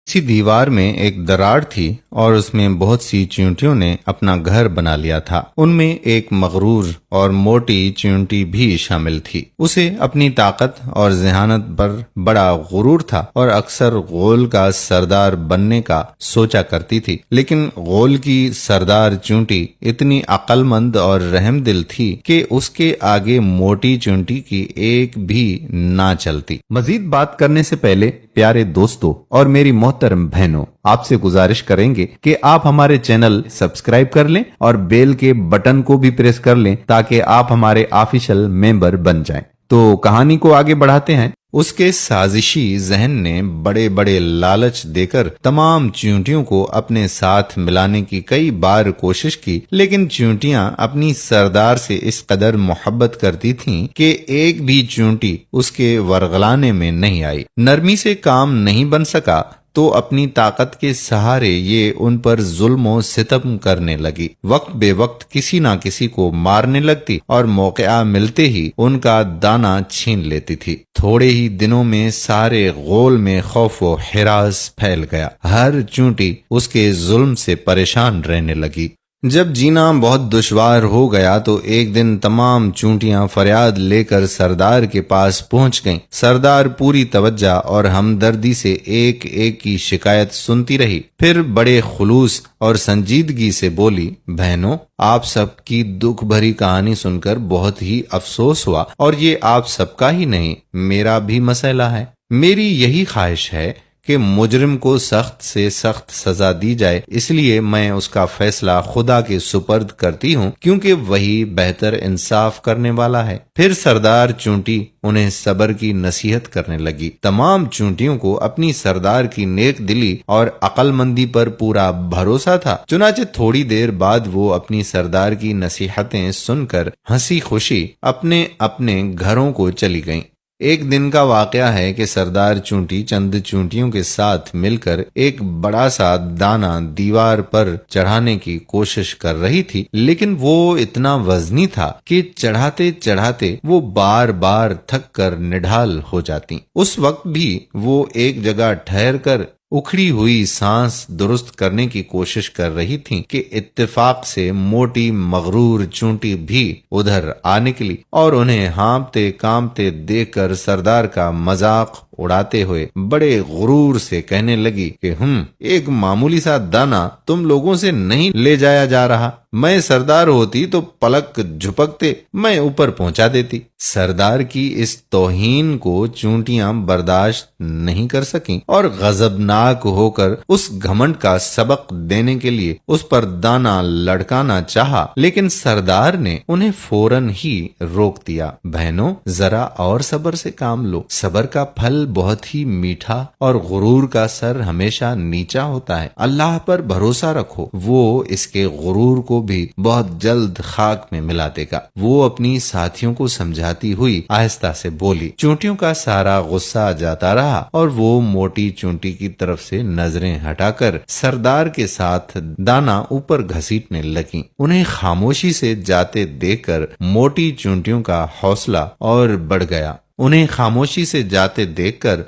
اسی دیوار میں ایک دراڑ تھی اور اس میں بہت سی چیونٹیوں نے اپنا گھر بنا لیا تھا۔ ان میں ایک مغرور اور موٹی چیونٹی بھی شامل تھی۔ اسے اپنی طاقت اور ذہانت پر بڑا غرور تھا اور اکثر غول کا سردار بننے کا سوچا کرتی تھی، لیکن غول کی سردار چیونٹی اتنی عقل مند اور رحم دل تھی کہ اس کے آگے موٹی چیونٹی کی ایک بھی نہ چلتی۔ مزید بات کرنے سے پہلے پیارے دوستو اور میری محترم بہنوں، آپ سے گزارش کریں گے کہ آپ ہمارے چینل سبسکرائب کر لیں اور بیل کے بٹن کو بھی پریس کر لیں تاکہ آپ ہمارے آفیشل ممبر بن جائیں۔ تو کہانی کو آگے بڑھاتے ہیں۔ اس کے سازشی ذہن نے بڑے بڑے لالچ دے کر تمام چیونٹیوں کو اپنے ساتھ ملانے کی کئی بار کوشش کی، لیکن چیونٹیاں اپنی سردار سے اس قدر محبت کرتی تھیں کہ ایک بھی چیونٹی اس کے ورغلانے میں نہیں آئی۔ نرمی سے کام نہیں بن سکا تو اپنی طاقت کے سہارے یہ ان پر ظلم و ستم کرنے لگی۔ وقت بے وقت کسی نہ کسی کو مارنے لگتی اور موقع ملتے ہی ان کا دانہ چھین لیتی تھی۔ تھوڑے ہی دنوں میں سارے غول میں خوف و ہراس پھیل گیا۔ ہر چیونٹی اس کے ظلم سے پریشان رہنے لگی۔ جب جینا بہت دشوار ہو گیا تو ایک دن تمام چیونٹیاں فریاد لے کر سردار کے پاس پہنچ گئیں۔ سردار پوری توجہ اور ہمدردی سے ایک ایک کی شکایت سنتی رہی، پھر بڑے خلوص اور سنجیدگی سے بولی، بہنوں، آپ سب کی دکھ بھری کہانی سن کر بہت ہی افسوس ہوا، اور یہ آپ سب کا ہی نہیں، میرا بھی مسئلہ ہے۔ میری یہی خواہش ہے کہ مجرم کو سخت سے سخت سزا دی جائے، اس لیے میں اس کا فیصلہ خدا کے سپرد کرتی ہوں، کیونکہ وہی بہتر انصاف کرنے والا ہے۔ پھر سردار چیونٹی انہیں صبر کی نصیحت کرنے لگی۔ تمام چیونٹیوں کو اپنی سردار کی نیک دلی اور عقل مندی پر پورا بھروسہ تھا، چنانچہ تھوڑی دیر بعد وہ اپنی سردار کی نصیحتیں سن کر ہنسی خوشی اپنے اپنے گھروں کو چلی گئیں۔ ایک دن کا واقعہ ہے کہ سردار چیونٹی چند چیونٹیوں کے ساتھ مل کر ایک بڑا سا دانہ دیوار پر چڑھانے کی کوشش کر رہی تھی، لیکن وہ اتنا وزنی تھا کہ چڑھاتے چڑھاتے وہ بار بار تھک کر نڈھال ہو جاتی۔ اس وقت بھی وہ ایک جگہ ٹھہر کر اکھڑی ہوئی سانس درست کرنے کی کوشش کر رہی تھیں کہ اتفاق سے موٹی مغرور چیونٹی بھی ادھر آ نکلی اور انہیں ہانپتے کامتے دیکھ کر سردار کا مذاق اڑاتے ہوئے بڑے غرور سے کہنے لگی کہ ایک معمولی سا دانہ تم لوگوں سے نہیں لے جایا جا رہا، میں سردار ہوتی تو پلک جھپکتے میں اوپر پہنچا دیتی۔ سردار کی اس توہین کو چیونٹیاں برداشت نہیں کر سکیں اور غضبناک ہو کر اس گھمنڈ کا سبق دینے کے لیے اس پر دانہ لڑکانا چاہا، لیکن سردار نے انہیں فوراً ہی روک دیا۔ بہنوں، ذرا اور صبر سے کام لو، صبر کا پھل بہت ہی میٹھا اور غرور کا سر ہمیشہ نیچا ہوتا ہے۔ اللہ پر بھروسہ رکھو، وہ اس کے غرور کو بھی بہت جلد خاک میں ملا دے گا۔ وہ اپنی ساتھیوں کو سمجھاتی ہوئی آہستہ سے بولی۔ چیونٹیوں کا سارا غصہ جاتا رہا اور وہ موٹی چیونٹی کی طرف سے نظریں ہٹا کر سردار کے ساتھ دانہ اوپر گھسیٹنے لگیں۔ انہیں خاموشی سے جاتے دیکھ کر موٹی چیونٹیوں کا حوصلہ اور بڑھ گیا۔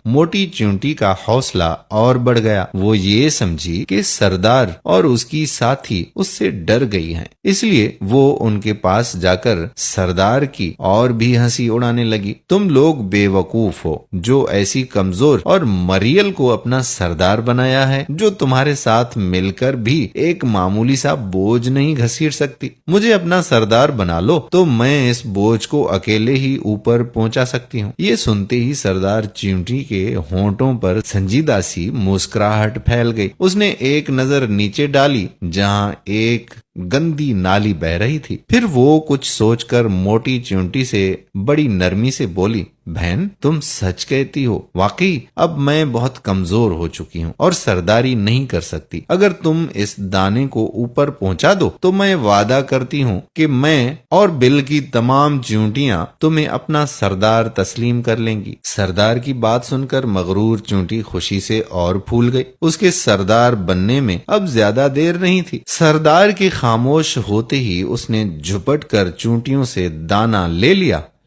موٹی چیونٹی کا حوصلہ اور بڑھ گیا۔ وہ یہ سمجھی کہ سردار اور اس کی ساتھی اس سے ڈر گئی ہیں، اس لیے وہ ان کے پاس جا کر سردار کی اور بھی ہنسی اڑانے لگی۔ تم لوگ بے وقوف ہو جو ایسی کمزور اور مریل کو اپنا سردار بنایا ہے، جو تمہارے ساتھ مل کر بھی ایک معمولی سا بوجھ نہیں گھسیٹ سکتی۔ مجھے اپنا سردار بنا لو تو میں اس بوجھ کو اکیلے ہی اوپر پہنچا سکتی ہوں۔ یہ سنتے ہی سردار چیونٹی کے ہونٹوں پر سنجیدہ سی مسکراہٹ پھیل گئی۔ اس نے ایک نظر نیچے ڈالی جہاں ایک گندی نالی بہ رہی تھی، پھر وہ کچھ سوچ کر موٹی چیونٹی سے بڑی نرمی سے بولی، بہن، تم سچ کہتی ہو، واقعی اب میں بہت کمزور ہو چکی ہوں اور سرداری نہیں کر سکتی۔ اگر تم اس دانے کو اوپر پہنچا دو تو میں وعدہ کرتی ہوں کہ میں اور بل کی تمام چیونٹیاں تمہیں اپنا سردار تسلیم کر لیں گی۔ سردار کی بات سن کر مغرور چیونٹی خوشی سے اور پھول گئی۔ اس کے سردار بننے میں اب زیادہ دیر نہیں تھی۔ سردار کے خاموش ہوتے ہی اس نے جھپٹ کر چیونٹیوں سے دانہ لے لیا،